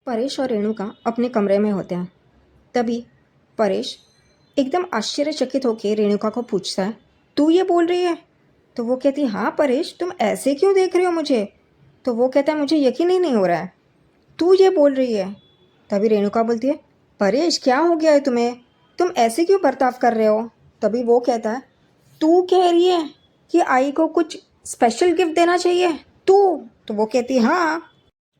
परेश और रेणुका अपने कमरे में होते हैं। तभी परेश एकदम आश्चर्यचकित होकर रेणुका को पूछता है, तू ये बोल रही है? तो वो कहती है, हाँ परेश, तुम ऐसे क्यों देख रहे हो मुझे? तो वो कहता है, मुझे यकीन ही नहीं हो रहा है, तू ये बोल रही है। तभी रेणुका बोलती है, परेश क्या हो गया है तुम्हें? तुम ऐसे क्यों बर्ताव कर रहे हो? तभी वो कहता है, तू कह रही है कि आई को कुछ स्पेशल गिफ्ट देना चाहिए तू? तो वो कहती है, हाँ।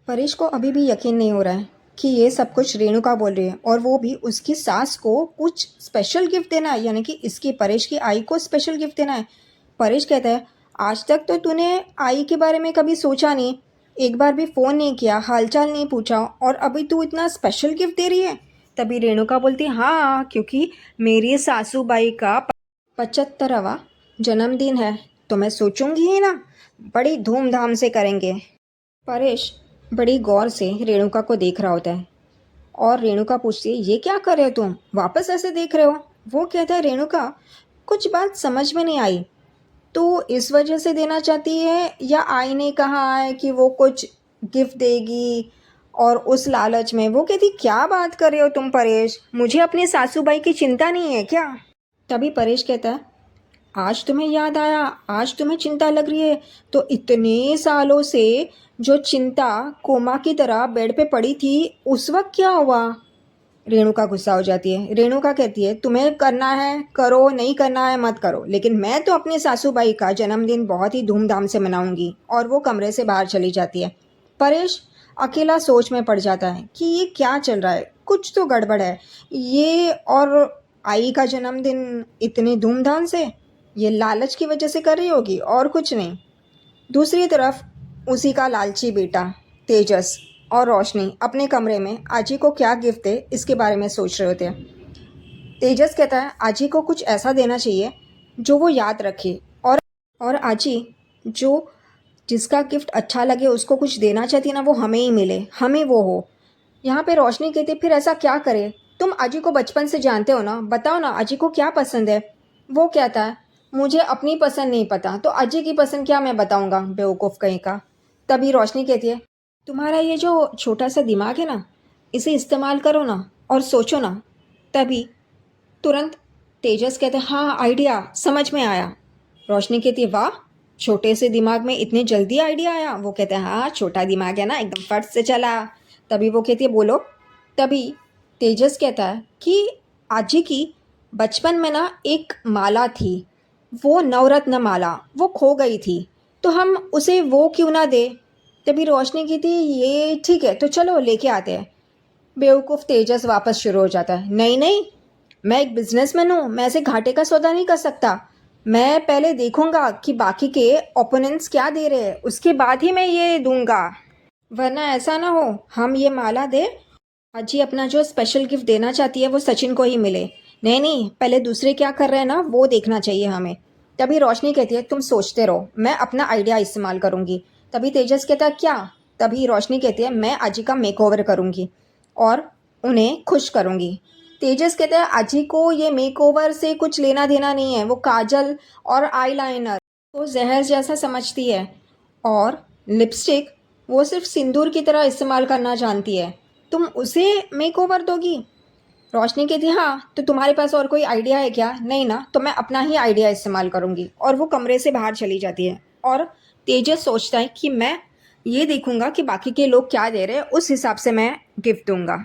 परेश को अभी भी यकीन नहीं हो रहा है कि ये सब कुछ रेणुका बोल रही है, और वो भी उसकी सास को कुछ स्पेशल गिफ्ट देना है, यानी कि इसकी परेश की आई को स्पेशल गिफ्ट देना है। परेश कहता है, आज तक तो तूने आई के बारे में कभी सोचा नहीं, एक बार भी फ़ोन नहीं किया, हालचाल नहीं पूछा, और अभी तू इतना स्पेशल गिफ्ट दे रही है? तभी रेणुका बोलती है, हाँ क्योंकि मेरी सासू बाई का 75वां जन्मदिन है, तो मैं सोचूंगी ही ना, बड़ी धूमधाम से करेंगे। परेश बड़ी गौर से रेणुका को देख रहा होता है, और रेणुका पूछती है, ये क्या कर रहे हो तुम, वापस ऐसे देख रहे हो? वो कहता है, रेणुका कुछ बात समझ में नहीं आई, तो इस वजह से देना चाहती है, या आई ने कहा है कि वो कुछ गिफ्ट देगी और उस लालच में? वो कहती, क्या बात कर रहे हो तुम परेश, मुझे अपनी सासू बाई की चिंता नहीं है क्या? तभी परेश कहता है, आज तुम्हें याद आया, आज तुम्हें चिंता लग रही है, तो इतने सालों से जो चिंता कोमा की तरह बेड पे पड़ी थी, उस वक्त क्या हुआ? रेणुका गुस्सा हो जाती है। रेणुका कहती है, तुम्हें करना है करो, नहीं करना है मत करो, लेकिन मैं तो अपनी सासूबाई का जन्मदिन बहुत ही धूमधाम से मनाऊंगी। और वो कमरे से बाहर चली जाती है। परेश अकेला सोच में पड़ जाता है कि ये क्या चल रहा है, कुछ तो गड़बड़ है। ये और आई का जन्मदिन इतनी धूमधाम से ये लालच की वजह से कर रही होगी, और कुछ नहीं। दूसरी तरफ उसी का लालची बेटा तेजस और रोशनी अपने कमरे में आजी को क्या गिफ्ट दे इसके बारे में सोच रहे होते हैं। तेजस कहता है, आजी को कुछ ऐसा देना चाहिए जो वो याद रखे, और आजी जो जिसका गिफ्ट अच्छा लगे उसको कुछ देना चाहती है ना, वो हमें ही मिले, हमें वो हो। यहाँ पे रोशनी कहती है, फिर ऐसा क्या करे? तुम आजी को बचपन से जानते हो ना, बताओ ना आजी को क्या पसंद है? वो कहता है, मुझे अपनी पसंद नहीं पता, तो आजी की पसंद क्या मैं बताऊंगा, बेवकूफ़ कहीं का। तभी रोशनी कहती है, तुम्हारा ये जो छोटा सा दिमाग है ना, इसे इस्तेमाल करो ना और सोचो ना। तभी तुरंत तेजस कहते हैं, हाँ आइडिया समझ में आया। रोशनी कहती है, वाह, छोटे से दिमाग में इतनी जल्दी आइडिया आया? वो कहते हैं, हाँ छोटा दिमाग है ना, एकदम फट से चला। तभी वो कहती है, बोलो। तभी तेजस कहता है कि आजी की बचपन में ना एक माला थी, वो नवरत्न माला, वो खो गई थी, तो हम उसे वो क्यों ना दे? तभी रोशनी कहती है, ये ठीक है, तो चलो लेके आते हैं। बेवकूफ़ तेजस वापस शुरू हो जाता है, नहीं नहीं, मैं एक बिजनेसमैन हूँ, मैं ऐसे घाटे का सौदा नहीं कर सकता। मैं पहले देखूंगा कि बाकी के ओपोनेंट्स क्या दे रहे हैं, उसके बाद ही मैं ये दूंगा, वरना ऐसा ना हो हम ये माला दे, अजी अपना जो स्पेशल गिफ्ट देना चाहती है वो सचिन को ही मिले। नहीं नहीं, पहले दूसरे क्या कर रहे हैं ना, वो देखना चाहिए हमें। तभी रोशनी कहती है, तुम सोचते रहो, मैं अपना आइडिया इस्तेमाल करूंगी। तभी तेजस कहता है, क्या? तभी रोशनी कहती है, मैं आजी का मेकओवर करूंगी और उन्हें खुश करूंगी। तेजस कहता है, आजी को ये मेकओवर से कुछ लेना देना नहीं है, वो काजल और आईलाइनर को जहर जैसा समझती है, और लिपस्टिक वो सिर्फ सिंदूर की तरह इस्तेमाल करना जानती है, तुम उसे मेकओवर दोगी? रोशनी कहती, हाँ, तो तुम्हारे पास और कोई आइडिया है क्या? नहीं ना, तो मैं अपना ही आइडिया इस्तेमाल करूंगी। और वो कमरे से बाहर चली जाती है, और तेजस सोचता है कि मैं ये देखूंगा कि बाकी के लोग क्या दे रहे हैं, उस हिसाब से मैं गिफ्ट दूंगा।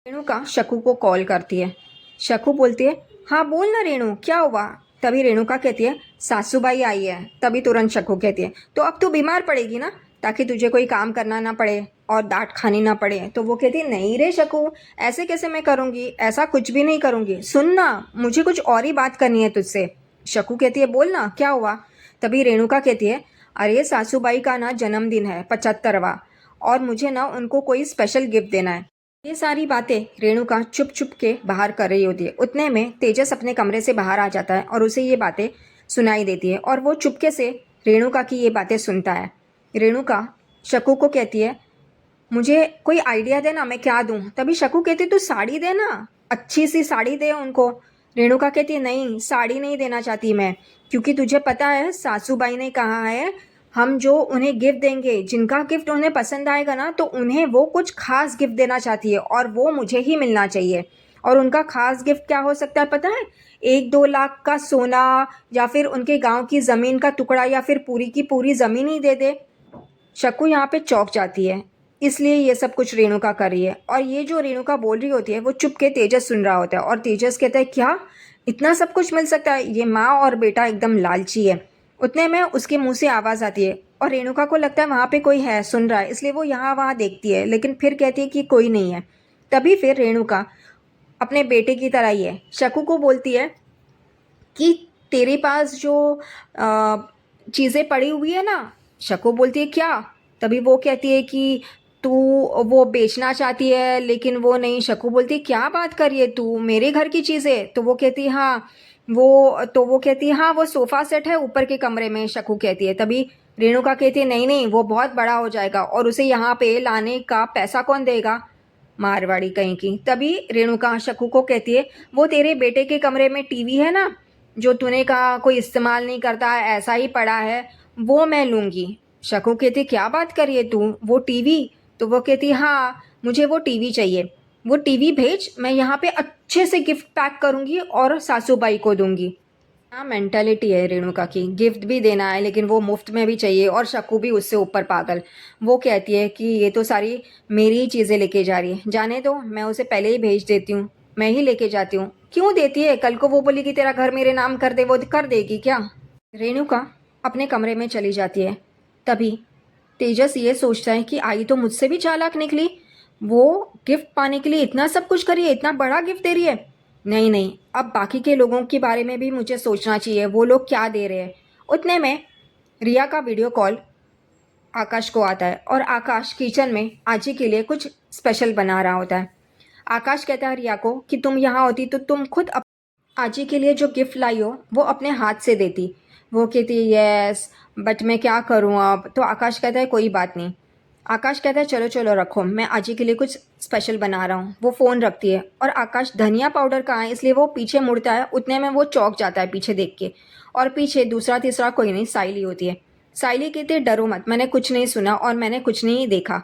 रेणुका शक्कू को कॉल करती है। शक्कू बोलती है, हाँ बोल ना रेणु, क्या हुआ? तभी रेणुका कहती है, सासूबाई आई है। तभी तुरंत शक्कू कहती है, तो अब तू बीमार पड़ेगी ना, ताकि तुझे कोई काम करना ना पड़े और डांट खानी ना पड़े। तो वो कहती है, नहीं रे शक्कू, ऐसे कैसे मैं करूँगी, ऐसा कुछ भी नहीं करूँगी, सुन ना, मुझे कुछ और ही बात करनी है तुझसे। शक्कू कहती है, बोल ना, क्या हुआ? तभी रेणुका कहती है, अरे सासूबाई का ना जन्मदिन है 75वां, और मुझे ना उनको कोई स्पेशल गिफ्ट देना है। ये सारी बातें रेणुका चुप चुप के बाहर कर रही होती है। उतने में तेजस अपने कमरे से बाहर आ जाता है और उसे ये बातें सुनाई देती है, और वो चुपके से रेणुका की ये बातें सुनता है। रेणुका शक्कू को कहती है, मुझे कोई आइडिया देना, मैं क्या दूँ? तभी शक्कू कहती, तू साड़ी दे ना, अच्छी सी साड़ी दे उनको। रेणुका कहती है, नहीं साड़ी नहीं देना चाहती मैं, क्योंकि तुझे पता है सासूबाई ने कहा है हम जो उन्हें गिफ्ट देंगे, जिनका गिफ्ट उन्हें पसंद आएगा ना, तो उन्हें वो कुछ खास गिफ्ट देना चाहती है और वो मुझे ही मिलना चाहिए। और उनका खास गिफ्ट क्या हो सकता है पता है? 1-2 लाख का सोना, या फिर उनके गांव की ज़मीन का टुकड़ा, या फिर पूरी की पूरी ज़मीन ही दे दे। शक्कू यहाँ पे चौंक जाती है, इसलिए ये सब कुछ रेणुका कर रही है। और ये जो रेणुका बोल रही होती है वो चुप के तेजस सुन रहा होता है, और तेजस कहता है क्या, इतना सब कुछ मिल सकता है? ये माँ और बेटा एकदम लालची है। उतने में उसके मुंह से आवाज़ आती है, और रेणुका को लगता है वहाँ पे कोई है, सुन रहा है, इसलिए वो यहाँ वहाँ देखती है, लेकिन फिर कहती है कि कोई नहीं है। तभी फिर रेणुका अपने बेटे की तरह ही है, शक्कू को बोलती है कि तेरे पास जो चीज़ें पड़ी हुई है ना। शक्कू बोलती है क्या? तभी वो कहती है कि तू वो बेचना चाहती है, लेकिन वो नहीं। शक्कू बोलती है क्या बात कर रही है तू, मेरे घर की चीज़ें? तो वो कहती है हाँ। वो कहती है हाँ, वो सोफ़ा सेट है ऊपर के कमरे में। शक्कू कहती है। तभी रेणुका कहती है नहीं नहीं, वो बहुत बड़ा हो जाएगा और उसे यहाँ पे लाने का पैसा कौन देगा, मारवाड़ी कहीं की। तभी रेणुका शक्कू को कहती है वो तेरे बेटे के कमरे में टीवी है ना, जो तूने कहा कोई इस्तेमाल नहीं करता है, ऐसा ही पड़ा है, वो मैं लूँगी। शक्कू कहती क्या बात करिए तू, वो टीवी? तो वो कहती हाँ, मुझे वो टीवी चाहिए। वो टीवी भेज, मैं यहाँ पे अच्छे से गिफ्ट पैक करूँगी और सासूबाई को दूँगी। हाँ, मेंटालिटी है रेणुका की, गिफ्ट भी देना है लेकिन वो मुफ्त में भी चाहिए, और शक्कू भी उससे ऊपर पागल। वो कहती है कि ये तो सारी मेरी ही चीज़ें लेके जा रही है, जाने दो, मैं उसे पहले ही भेज देती हूँ, मैं ही लेके जाती हूँ। क्यों देती है? कल को वो बोली कि तेरा घर मेरे नाम कर दे, वो कर देगी क्या? रेणुका अपने कमरे में चली जाती है। तभी तेजस ये सोचता है कि आई तो मुझसे भी चालाक निकली, वो गिफ्ट पाने के लिए इतना सब कुछ करी है, इतना बड़ा गिफ्ट दे रही है। नहीं नहीं, अब बाकी के लोगों के बारे में भी मुझे सोचना चाहिए, वो लोग क्या दे रहे हैं। उतने में रिया का वीडियो कॉल आकाश को आता है, और आकाश किचन में आजी के लिए कुछ स्पेशल बना रहा होता है। आकाश कहता है रिया को कि तुम यहाँ होती तो तुम खुद आजी के लिए जो गिफ्ट लाई हो वो अपने हाथ से देती। वो कहती है यस, बट मैं क्या करूँ अब? तो आकाश कहता है कोई बात नहीं। आकाश कहता है चलो चलो रखो, मैं आजी के लिए कुछ स्पेशल बना रहा हूँ। वो फ़ोन रखती है, और आकाश धनिया पाउडर कहाँ है, इसलिए वो पीछे मुड़ता है। उतने में वो चौंक जाता है पीछे देख के, और पीछे दूसरा तीसरा कोई नहीं, साइली होती है। साइली कहती है डरो मत, मैंने कुछ नहीं सुना और मैंने कुछ नहीं देखा,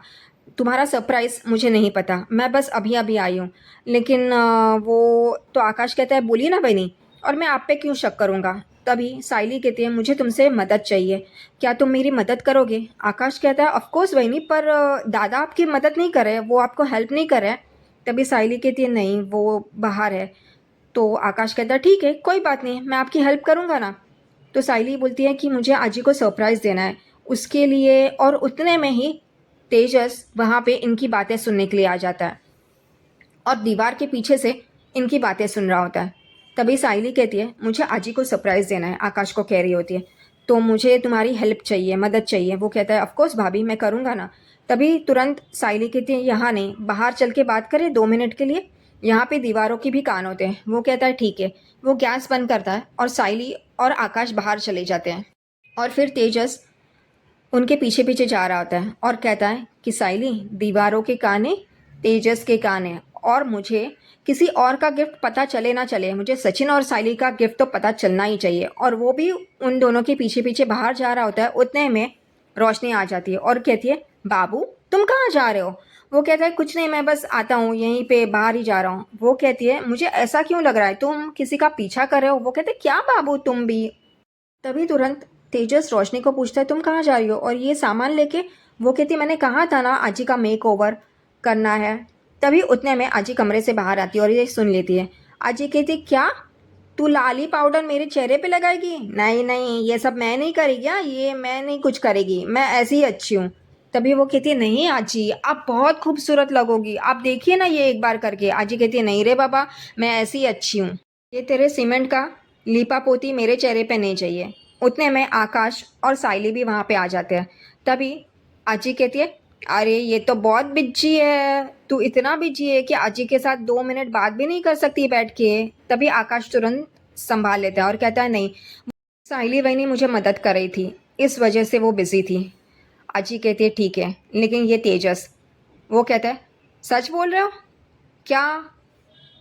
तुम्हारा सरप्राइज़ मुझे नहीं पता, मैं बस अभी अभी आई हूँ। लेकिन वो तो आकाश कहता है बोलिए ना बहनी, और मैं आप पे क्यों शक करूँगा? तभी साइली कहती है मुझे तुमसे मदद चाहिए, क्या तुम मेरी मदद करोगे? आकाश कहता है ऑफ कोर्स बहनी, पर दादा आपकी मदद नहीं कर रहे, वो आपको हेल्प नहीं कर रहे हैं। तभी साइली कहती है नहीं, वो बाहर है। तो आकाश कहता है ठीक है, कोई बात नहीं, मैं आपकी हेल्प करूँगा ना। तो साइली बोलती है कि मुझे आजी को सरप्राइज़ देना है, उसके लिए। और उतने में ही तेजस वहाँ पे इनकी बातें सुनने के लिए आ जाता है, और दीवार के पीछे से इनकी बातें सुन रहा होता है। तभी साइली कहती है मुझे आजी को सरप्राइज़ देना है, आकाश को कह रही होती है, तो मुझे तुम्हारी हेल्प चाहिए, मदद चाहिए। वो कहता है ऑफ कोर्स भाभी, मैं करूँगा ना। तभी तुरंत साइली कहती है यहाँ नहीं, बाहर चल के बात करें 2 मिनट के लिए, यहाँ पे दीवारों की भी कान होते हैं। वो कहता है ठीक है। वो गैस बंद करता है, और साइली और आकाश बाहर चले जाते हैं। और फिर तेजस उनके पीछे पीछे जा रहा होता है, और कहता है कि साइली दीवारों के कान है, तेजस के कान है, और मुझे किसी और का गिफ्ट पता चले ना चले, मुझे सचिन और साइली का गिफ्ट तो पता चलना ही चाहिए। और वो भी उन दोनों के पीछे पीछे बाहर जा रहा होता है। उतने में रोशनी आ जाती है और कहती है बाबू तुम कहाँ जा रहे हो? वो कहता है कुछ नहीं, मैं बस आता हूँ, यहीं पे बाहर ही जा रहा हूँ। वो कहती है मुझे ऐसा क्यों लग रहा है, तुम किसी का पीछा कर रहे हो? वो कहते क्या बाबू तुम भी? तभी तुरंत तेजस रोशनी को पूछता है तुम कहाँ जा रही हो और ये सामान लेके? वो कहती मैंने कहा था ना आजी का मेक ओवर करना है। तभी उतने में आजी कमरे से बाहर आती है और ये सुन लेती है। आजी कहती क्या, तू लाली पाउडर मेरे चेहरे पे लगाएगी? नहीं नहीं, ये सब मैं नहीं करेगी, क्या ये मैं नहीं कुछ करेगी, मैं ऐसी ही अच्छी हूँ। तभी वो कहती है नहीं आजी, आप बहुत खूबसूरत लगोगी, आप देखिए ना ये एक बार करके। आजी कहती है नहीं रे बाबा, मैं ऐसी ही अच्छी हूँ, ये तेरे सीमेंट का लीपा पोती मेरे चेहरे पे नहीं चाहिए। उतने में आकाश और साइली भी वहाँ पे आ जाते हैं। तभी आजी कहती है अरे ये तो बहुत बिज्जी है, तू इतना बिज्जी है कि आजी के साथ 2 मिनट बात भी नहीं कर सकती बैठ के। तभी आकाश तुरंत संभाल लेता है और कहता है नहीं, साइली वही मुझे मदद कर रही थी, इस वजह से वो बिजी थी। आजी कहती है ठीक है, लेकिन ये तेजस? वो कहता है सच बोल रहे हो क्या,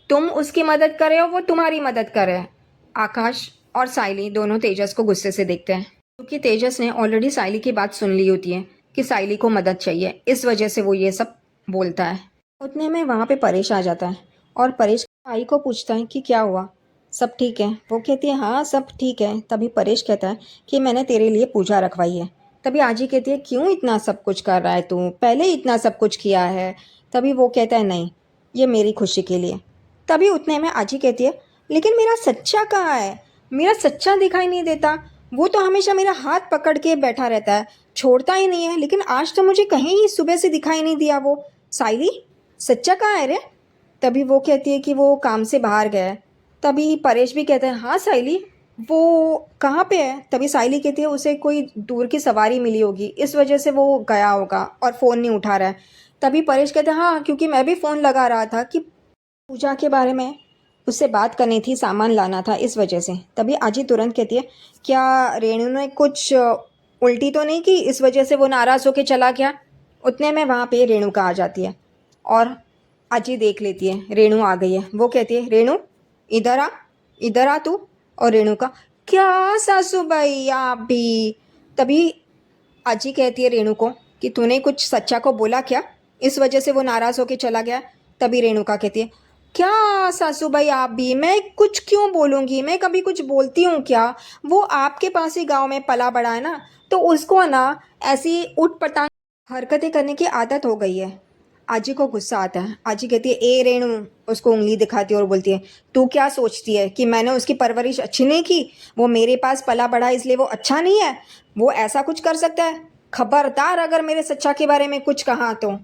तुम उसकी मदद कर रहे हो, वो तुम्हारी मदद कर रहे हैं? आकाश और साइली दोनों तेजस को गुस्से से देखते हैं। क्योंकि तेजस ने ऑलरेडी साइली की बात सुन ली होती है कि साइली को मदद चाहिए, इस वजह से वो ये सब बोलता है। उतने में वहाँ पे परेश आ जाता है और परेश आई को पूछता है कि क्या हुआ, सब ठीक है। वो कहती है हाँ सब ठीक है। तभी परेश कहता है कि मैंने तेरे लिए पूजा रखवाई है। तभी आजी कहती है क्यों इतना सब कुछ कर रहा है तू, पहले ही इतना सब कुछ किया है। तभी वो कहता है नहीं, ये मेरी खुशी के लिए। तभी उतने में आजी कहती है लेकिन मेरा सच्चा कहाँ है, मेरा सच्चा दिखाई नहीं देता। वो तो हमेशा मेरा हाथ पकड़ के बैठा रहता है, छोड़ता ही नहीं है, लेकिन आज तो मुझे कहीं ही सुबह से दिखाई नहीं दिया। वो साइली सच्चा कहाँ है रे। तभी वो कहती है कि वो काम से बाहर गया है। तभी परेश भी कहता है हाँ साइली वो कहाँ पे है। तभी साइली कहती है उसे कोई दूर की सवारी मिली होगी, इस वजह से वो गया होगा और फ़ोन नहीं उठा रहा है। तभी परेश कहते हैं हाँ क्योंकि मैं भी फ़ोन लगा रहा था कि पूजा के बारे में उससे बात करनी थी, सामान लाना था, इस वजह से। तभी आजी तुरंत कहती है क्या रेणु ने कुछ उल्टी तो नहीं की, इस वजह से वो नाराज़ होके चला गया। उतने में वहाँ पे रेणुका आ जाती है और आजी देख लेती है रेणु आ गई है। वो कहती है रेणु इधर आ, इधर आ तू। और रेणुका क्या सासू भाई आप भी। तभी आजी कहती है रेणु को कि तूने कुछ सच्चा को बोला क्या, इस वजह से वो नाराज़ होके चला गया। तभी रेणुका कहती है क्या सासू भाई आप भी, मैं कुछ क्यों बोलूँगी, मैं कभी कुछ बोलती हूँ क्या। वो आपके पास ही गांव में पला बड़ा है ना, तो उसको ना ऐसी उठ पटांग हरकतें करने की आदत हो गई है। आजी को गुस्सा आता है। आजी कहती है ए रेणु, उसको उंगली दिखाती है और बोलती है तू क्या सोचती है कि मैंने उसकी परवरिश अच्छी नहीं की, वो मेरे पास पला बढ़ा इसलिए वो अच्छा नहीं है, वो ऐसा कुछ कर सकता है। खबरदार अगर मेरे सच्चा के बारे में कुछ कहा तो।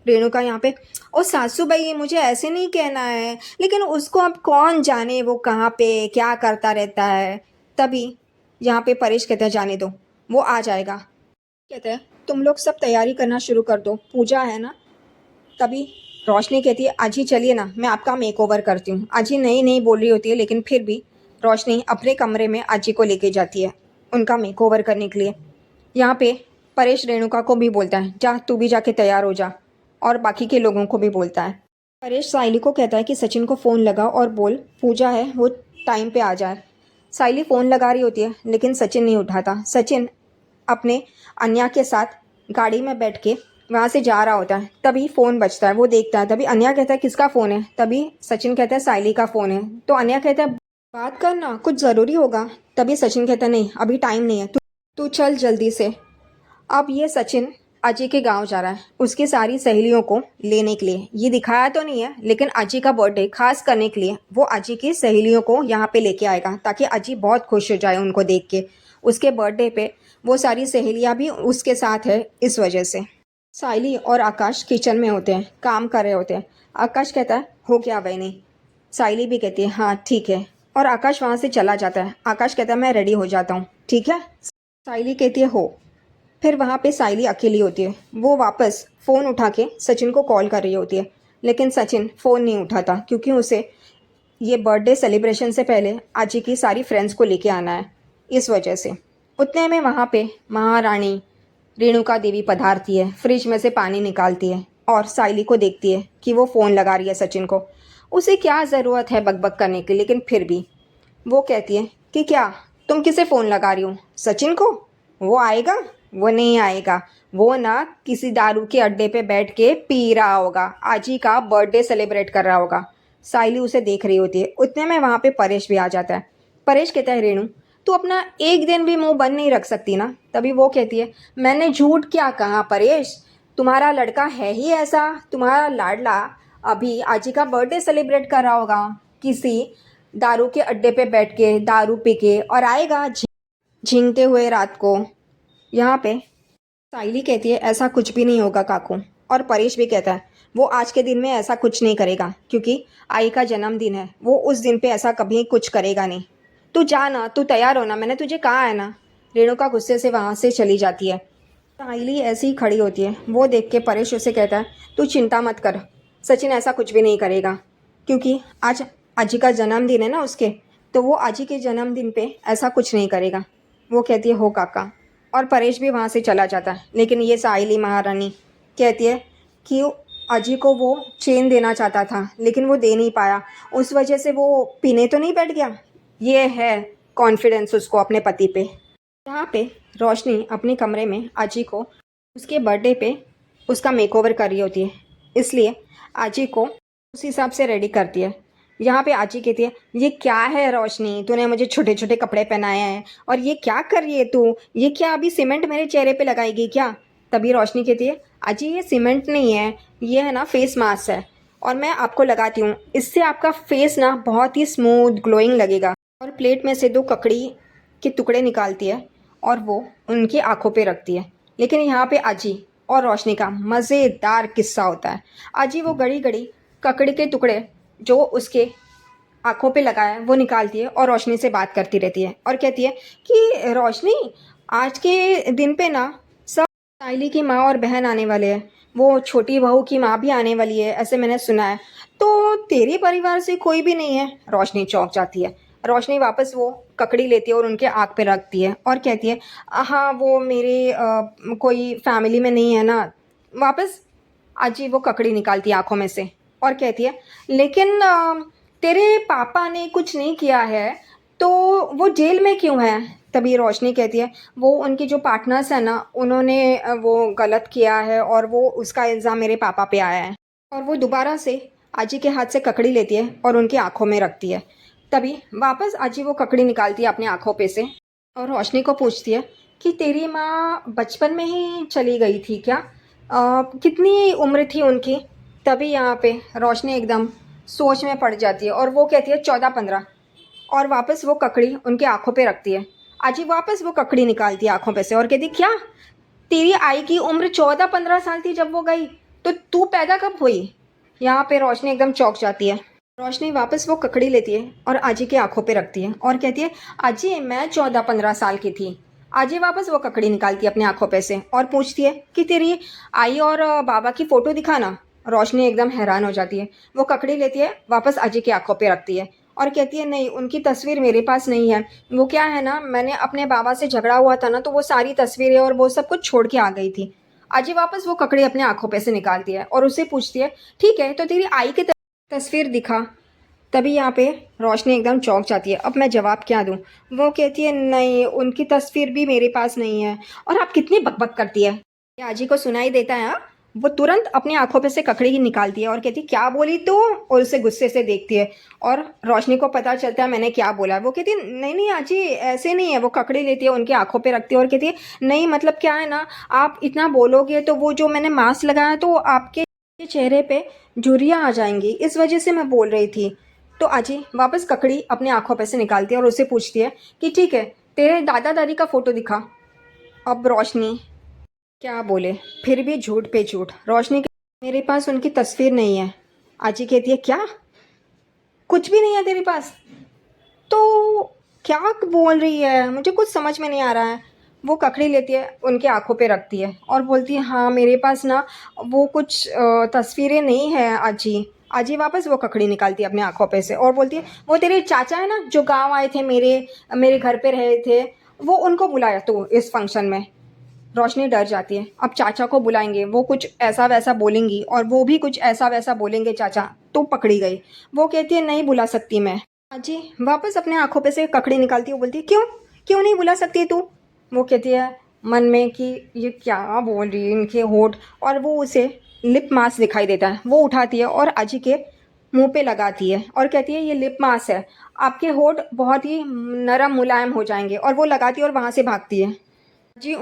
रेणुका यहाँ पे ओ सासू भाई मुझे ऐसे नहीं कहना है, लेकिन उसको अब कौन जाने वो कहाँ पे क्या करता रहता है। तभी यहाँ पे परेश कहते हैं जाने दो, वो आ जाएगा। कहते हैं तुम लोग सब तैयारी करना शुरू कर दो, पूजा है ना। तभी रोशनी कहती है आजी चलिए ना, मैं आपका मेकओवर करती हूँ। आजी नहीं नहीं बोल रही होती है, लेकिन फिर भी रोशनी अपने कमरे में आजी को लेके जाती है उनका मेकओवर करने के लिए। यहाँ पे परेश रेणुका को भी बोलता है जा तू भी जाके तैयार हो जा, और बाकी के लोगों को भी बोलता है। परेश साइली को कहता है कि सचिन को फ़ोन लगा और बोल पूजा है वो टाइम पे आ जाए। साइली फ़ोन लगा रही होती है लेकिन सचिन नहीं उठाता। सचिन अपने अन्या के साथ गाड़ी में बैठ के वहाँ से जा रहा होता है। तभी फ़ोन बजता है, वो देखता है। तभी अन्या कहता है किसका फ़ोन है। तभी सचिन कहता है साइली का फ़ोन है। तो अन्या कहता है बात करना कुछ ज़रूरी होगा। तभी सचिन कहता है नहीं अभी टाइम नहीं है, तू तू चल जल्दी से। अब ये सचिन अजय के गांव जा रहा है उसकी सारी सहेलियों को लेने के लिए। ये दिखाया तो नहीं है, लेकिन अजय का बर्थडे खास करने के लिए वो अजय की सहेलियों को यहाँ पे लेके आएगा, ताकि अजय बहुत खुश हो जाए उनको देख के। उसके बर्थडे पे वो सारी सहेलियाँ भी उसके साथ है, इस वजह से। साइली और आकाश किचन में होते हैं, काम कर रहे होते हैं। आकाश कहता है हो गया वही। साइली भी कहती है हाँ ठीक है, और आकाश वहाँ से चला जाता है। आकाश कहता है मैं रेडी हो जाता हूँ, ठीक है। साइली कहती है हो। फिर वहाँ पे साइली अकेली होती है। वो वापस फ़ोन उठा के सचिन को कॉल कर रही होती है, लेकिन सचिन फ़ोन नहीं उठाता क्योंकि उसे ये बर्थडे सेलिब्रेशन से पहले आजी की सारी फ्रेंड्स को लेके आना है, इस वजह से। उतने में वहाँ पे महारानी रेणुका देवी पधारती है, फ्रिज में से पानी निकालती है और साइली को देखती है कि वो फ़ोन लगा रही है सचिन को। उसे क्या ज़रूरत है बकबक करने की, लेकिन फिर भी वो कहती है कि क्या तुम किसे फ़ोन लगा रही हो, सचिन को। वो आएगा, वो नहीं आएगा, वो ना किसी दारू के अड्डे पे बैठ के पी रहा होगा, आजी का बर्थडे सेलिब्रेट कर रहा होगा। साइली उसे देख रही होती है। उतने में वहाँ पे परेश भी आ जाता है। परेश कहता है रेणु तू अपना एक दिन भी मुंह बंद नहीं रख सकती ना। तभी वो कहती है मैंने झूठ क्या कहा परेश, तुम्हारा लड़का है ही ऐसा, तुम्हारा लाडला अभी आजी का बर्थडे सेलिब्रेट कर रहा होगा किसी दारू के अड्डे पे बैठ के दारू पी के, और आएगा झींगते हुए रात को। यहाँ पे साइली कहती है ऐसा कुछ भी नहीं होगा काकू, और परेश भी कहता है वो आज के दिन में ऐसा कुछ नहीं करेगा क्योंकि आई का जन्मदिन है, वो उस दिन पे ऐसा कभी कुछ करेगा नहीं। तू जा ना, तू तैयार होना, मैंने तुझे कहा है ना। रेणुका गुस्से से वहाँ से चली जाती है। साइली ऐसी ही खड़ी होती है। वो देख के परेश उसे कहता है तू चिंता मत कर, सचिन ऐसा कुछ भी नहीं करेगा क्योंकि आज आजी का जन्मदिन है ना उसके, तो वो आजी के जन्मदिन पे ऐसा कुछ नहीं करेगा। वो कहती है हो काका, और परेश भी वहाँ से चला जाता है। लेकिन ये साइली महारानी कहती है कि अजी को वो चेन देना चाहता था लेकिन वो दे नहीं पाया, उस वजह से वो पीने तो नहीं बैठ गया। ये है कॉन्फिडेंस उसको अपने पति पे। यहाँ पे रोशनी अपने कमरे में आजी को उसके बर्थडे पे उसका मेकओवर कर रही होती है, इसलिए आजी को उस हिसाब से रेडी करती है। यहाँ पे आजी कहती है, ये क्या है रोशनी, तूने मुझे छोटे छोटे कपड़े पहनाए हैं और ये क्या कर रही है तू, ये क्या अभी सीमेंट मेरे चेहरे पे लगाएगी क्या? तभी रोशनी कहती है, आजी ये सीमेंट नहीं है, ये है ना फेस मास्क है और मैं आपको लगाती हूँ, इससे आपका फेस ना बहुत ही स्मूथ ग्लोइंग लगेगा। और प्लेट में से दो ककड़ी के टुकड़े निकालती है और वो उनकी आंखों पे रखती है। लेकिन यहाँ पे आजी और रोशनी का मज़ेदार किस्सा होता है। आजी वो गड़ी गड़ी ककड़ी के टुकड़े जो उसके आंखों पे लगाया है वो निकालती है और रोशनी से बात करती रहती है और कहती है कि रोशनी, आज के दिन पे ना सब साइली की माँ और बहन आने वाले हैं, वो छोटी बहू की माँ भी आने वाली है, ऐसे मैंने सुना है, तो तेरे परिवार से कोई भी नहीं है? रोशनी चौंक जाती है। रोशनी वापस वो ककड़ी लेती है और उनके आँख पे रखती है और कहती है, हाँ वो मेरे कोई फैमिली में नहीं है ना। वापस आजी वो ककड़ी निकालती है आंखों में से और कहती है, लेकिन तेरे पापा ने कुछ नहीं किया है तो वो जेल में क्यों है? तभी रोशनी कहती है, वो उनके जो पार्टनर्स हैं ना, उन्होंने वो गलत किया है और वो उसका इल्ज़ाम मेरे पापा पे आया है। और वो दोबारा से आजी के हाथ से ककड़ी लेती है और उनकी आंखों में रखती है। तभी वापस आजी वो ककड़ी निकालती है अपनी आंखों पे से और रोशनी को पूछती है कि तेरी माँ बचपन में ही चली गई थी क्या? कितनी उम्र थी उनकी? तभी यहाँ पे रोशनी एकदम सोच में पड़ जाती है और वो कहती है 14-15। और वापस वो ककड़ी उनके आंखों पे रखती है। आजी वापस वो ककड़ी निकालती है आंखों पे से और कहती, क्या तेरी आई की उम्र 14-15 साल थी जब वो गई, तो तू पैदा कब हुई? यहाँ पे रोशनी एकदम चौंक जाती है। रोशनी वापस वो ककड़ी लेती है और आजी की आंखों पे रखती है और कहती है, आजी मैं 14-15 साल की थी। आजी वापस वो ककड़ी निकालती है अपनी आंखों पे से और पूछती है कि तेरी आई और बाबा की फ़ोटो दिखाना। रोशनी एकदम हैरान हो जाती है। वो ककड़ी लेती है, वापस आजी की आंखों पे रखती है और कहती है, नहीं उनकी तस्वीर मेरे पास नहीं है। वो क्या है ना, मैंने अपने बाबा से झगड़ा हुआ था ना, तो वो सारी तस्वीरें और वो सब कुछ छोड़ के आ गई थी। आजी वापस वो ककड़ी अपने आंखों पे से निकालती है और उससे पूछती है, ठीक है तो तेरी आई की तस्वीर दिखा। तभी यहाँ पे रोशनी एकदम चौंक जाती है, अब मैं जवाब क्या दूँ? वो कहती है, नहीं उनकी तस्वीर भी मेरे पास नहीं है। और आप कितनी बकबक करती है, ये आजी को सुनाई देता है। हाँ, वो तुरंत अपनी आंखों पे से ककड़ी ही निकालती है और कहती है, क्या बोली तू? और उसे गुस्से से देखती है और रोशनी को पता चलता है मैंने क्या बोला। वो कहती है, नहीं नहीं आजी ऐसे नहीं है। वो ककड़ी लेती है, उनकी आंखों पे रखती है और कहती है, नहीं मतलब क्या है ना, आप इतना बोलोगे तो वो जो मैंने मास्क लगाया तो आपके चेहरे पे झुर्रियाँ आ जाएंगी, इस वजह से मैं बोल रही थी। तो आजी वापस ककड़ी अपनी आंखों पे से निकालती है और उससे पूछती है कि ठीक है तेरे दादा दादी का फ़ोटो दिखा। अब रोशनी क्या बोले, फिर भी झूठ पे झूठ। रोशनी मेरे पास उनकी तस्वीर नहीं है। आजी कहती है, क्या कुछ भी नहीं है तेरे पास? तो क्या बोल रही है, मुझे कुछ समझ में नहीं आ रहा है। वो ककड़ी लेती है, उनके आंखों पे रखती है और बोलती है, हाँ मेरे पास ना वो कुछ तस्वीरें नहीं है आजी। आजी वापस वो ककड़ी निकालती है अपने आंखों पे से और बोलती है, वो तेरे चाचा है ना जो गांव आए थे, मेरे मेरे घर पे रहे थे, वो उनको बुलाया तो इस फंक्शन में। रोशनी डर जाती है, अब चाचा को बुलाएंगे, वो कुछ ऐसा वैसा बोलेंगी और वो भी कुछ ऐसा वैसा बोलेंगे चाचा, तो पकड़ी गई। वो कहती है, नहीं बुला सकती मैं। अजी वापस अपने आंखों पे से ककड़ी निकालती है, बोलती है, क्यों क्यों नहीं बुला सकती तू? वो कहती है मन में कि ये क्या बोल रही है इनके होठ। और वो उसे लिप मास्क दिखाई देता है, वो उठाती है और अजी के मुंह पे लगाती है और कहती है, ये लिप मास्क है, आपके होठ बहुत ही नरम मुलायम हो जाएंगे। और वो लगाती है और वहाँ से भागती है। जी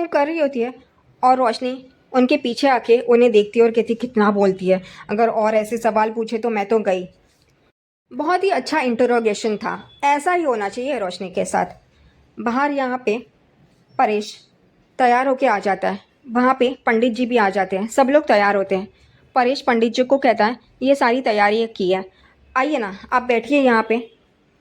कर रही होती है और रोशनी उनके पीछे आके उन्हें देखती है और कहती, कितना बोलती है, अगर और ऐसे सवाल पूछे तो मैं तो गई। बहुत ही अच्छा इंटरोगेशन था, ऐसा ही होना चाहिए रोशनी के साथ। बाहर यहाँ पे परेश तैयार होके आ जाता है, वहाँ पे पंडित जी भी आ जाते हैं, सब लोग तैयार होते हैं। परेश पंडित जी को कहता है, ये सारी तैयारी की है, आइए ना आप बैठिए यहाँ पे।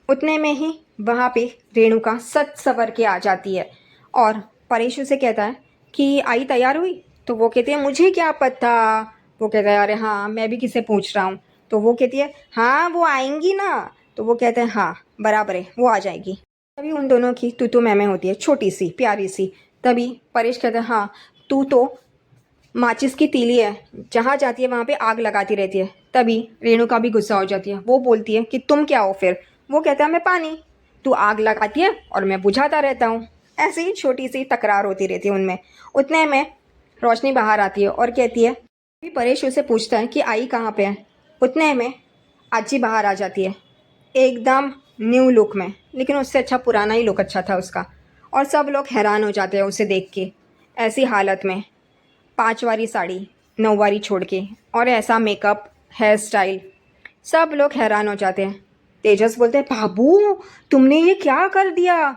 उतने में ही वहाँ पे रेणुका सच सवर के आ जाती है और परेश उसे कहता है कि आई तैयार हुई? तो वो कहती है, मुझे क्या पता। वो कहता है, अरे हाँ मैं भी किसे पूछ रहा हूँ। तो वो कहती है, हाँ वो आएंगी ना? तो वो कहते हैं, हाँ बराबर है वो आ जाएगी। तभी उन दोनों की तू मैं होती है, छोटी सी प्यारी सी। तभी परेश कहता है, हाँ तू तो माचिस की तीली है, जहाँ जाती है वहाँ पे आग लगाती रहती है। तभी रेणुका भी गुस्सा हो जाती है, वो बोलती है कि तुम क्या हो फिर? वो कहता है, मैं पानी, तू आग लगाती है और मैं बुझाता रहता हूँ। ऐसे ही छोटी सी तकरार होती रहती है उनमें। उतने में रोशनी बाहर आती है और कहती है, अभी परेश उसे पूछता है कि आई कहाँ पे है। उतने में आजी बाहर आ जाती है एकदम न्यू लुक में, लेकिन उससे अच्छा पुराना ही लुक अच्छा था उसका। और सब लोग हैरान हो जाते हैं उसे देख के, ऐसी हालत में 5 वारी साड़ी 9 वारी छोड़ के, और ऐसा मेकअप, हेयर स्टाइल, सब लोग हैरान हो जाते हैं। तेजस बोलते हैं, बाबू तुमने ये क्या कर दिया।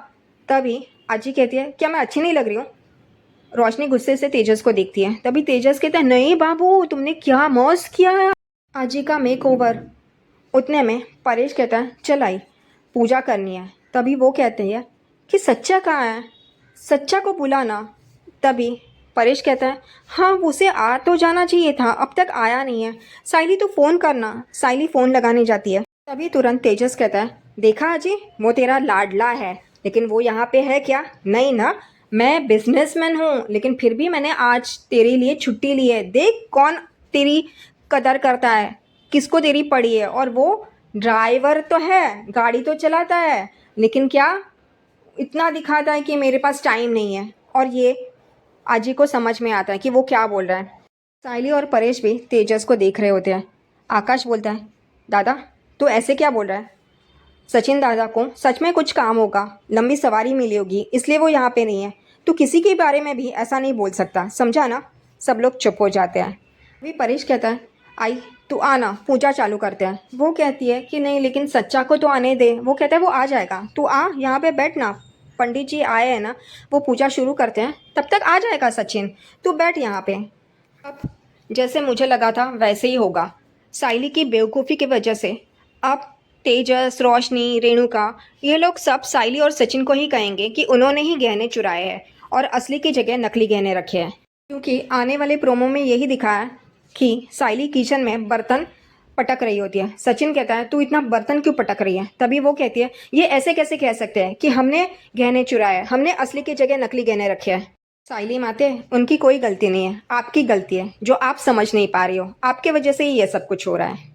तभी आजी कहती है, क्या मैं अच्छी नहीं लग रही हूँ। रोशनी गुस्से से तेजस को देखती है। तभी तेजस कहता है, नहीं बाबू तुमने क्या मौज किया है आजी का मेक ओवर। उतने में परेश कहता है, चल आई पूजा करनी है। तभी वो कहते हैं कि सच्चा कहाँ है, सच्चा को बुलाना। तभी परेश कहता है, हाँ उसे आ तो जाना चाहिए था, अब तक आया नहीं है। साइली तो फ़ोन करना। साइली फ़ोन लगाने जाती है। तभी तुरंत तेजस कहता है, देखा अजी वो तेरा लाडला है, लेकिन वो यहाँ पे है क्या? नहीं ना, मैं बिजनेसमैन हूँ, लेकिन फिर भी मैंने आज तेरे लिए छुट्टी ली है। देख कौन तेरी कदर करता है, किसको तेरी पड़ी है। और वो ड्राइवर तो है, गाड़ी तो चलाता है, लेकिन क्या इतना दिखाता है कि मेरे पास टाइम नहीं है। और ये आजी को समझ में आता है कि वो क्या बोल रहा है। साइली और परेश भी तेजस को देख रहे होते हैं। आकाश बोलता है, दादा तू ऐसे क्या बोल रहा है? सचिन दादा को सच में कुछ काम होगा, लंबी सवारी मिली होगी, इसलिए वो यहाँ पे नहीं है। तू किसी के बारे में भी ऐसा नहीं बोल सकता, समझा ना। सब लोग चुप हो जाते हैं। अभी परेश कहता है, आई तू आना पूजा चालू करते हैं। वो कहती है कि नहीं, लेकिन सच्चा को तो आने दे। वो कहता है, वो आ जाएगा, तू आ यहाँ पे बैठ ना, पंडित जी आए हैं ना, वो पूजा शुरू करते हैं, तब तक आ जाएगा सचिन, तू बैठ यहाँ पे। अब जैसे मुझे लगा था वैसे ही होगा। साइली की बेवकूफ़ी की वजह से अब तेजस, रोशनी, रेणुका, ये लोग सब साइली और सचिन को ही कहेंगे कि उन्होंने ही गहने चुराए हैं और असली की जगह नकली गहने रखे हैं। क्योंकि आने वाले प्रोमो में यही दिखाया है कि साइली किचन में बर्तन पटक रही होती है। सचिन कहता है, तू इतना बर्तन क्यों पटक रही है? तभी वो कहती है, ये ऐसे कैसे कह सकते हैं कि हमने गहने चुराए, हमने असली की जगह नकली गहने रखे हैं। साइली माते, उनकी कोई गलती नहीं है, आपकी गलती है जो आप समझ नहीं पा रही हो। आपके वजह से ही ये सब कुछ हो रहा है।